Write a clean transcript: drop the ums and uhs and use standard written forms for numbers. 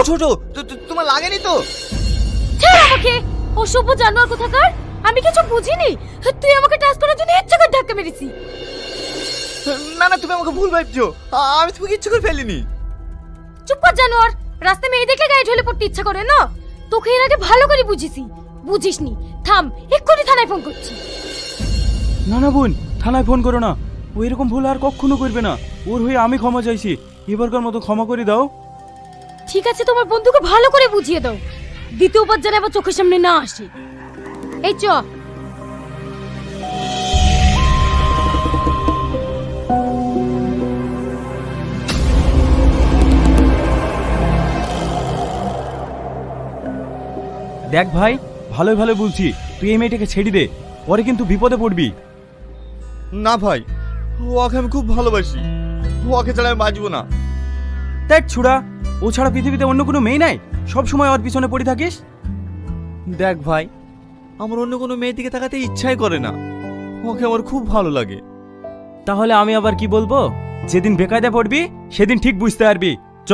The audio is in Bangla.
ছোট, তোমার লাগেনি তো? ছেড়ে আমাকে, অসভ্য জানোয়ার কোথাকার। আমি কিছু বুঝিনি, তুই আমাকে টাচ করার জন্য ইচ্ছে করে ধাক্কা মেরেছি। না না, তুমি আমাকে ভুল ভাবছো, আমি তোমাকে ইচ্ছে করে ফেলিনি। চুপ কর জানোয়ার, রাস্তায় মেয়ে দেখলে গায়ে ঢলে পড়তে ইচ্ছা করে না? তোকে এর আগে ভালো করে বুঝিছি, বুঝিসনি। থাম, এক্ষুনি থানায় ফোন করছি। না না বোন, থানায় ফোন করো না। ও এরকম ভুল আর কখনো করবে না। ওর হয়ে আমি ক্ষমা চাইছি, এবারকার মতো ক্ষমা করে দাও। ঠিক আছে, তোমার বন্ধুকে ভালো করে বুঝিয়ে দাও, দ্বিতীয়বার যেন আবার চোখের সামনে না আসে। এই চ। দেখ ভাই, ভালোই ভালো বলছি, তুই এই মেয়েটাকে ছেড়ে দে, পরে কিন্তু বিপদে পড়বি। না ভাই, ওকে আমি খুব ভালোবাসি, ওকে ছাড়া আমি বাঁচবো না। দেখ ছুড়া, ও ছাড়া পৃথিবীতে অন্য কোনো মেয়ে নাই, সব সময় ওর পিছনে পড়ে থাকিস। দেখ ভাই, আমার অন্য কোনো মেয়ের দিকে তাকাতে ইচ্ছাই করে না, ওকে আমার খুব ভালো লাগে। তাহলে আমি আবার কি বলবো? যেদিন বেকায়দা পড়বি সেদিন ঠিক বুঝতে পারবি। চ।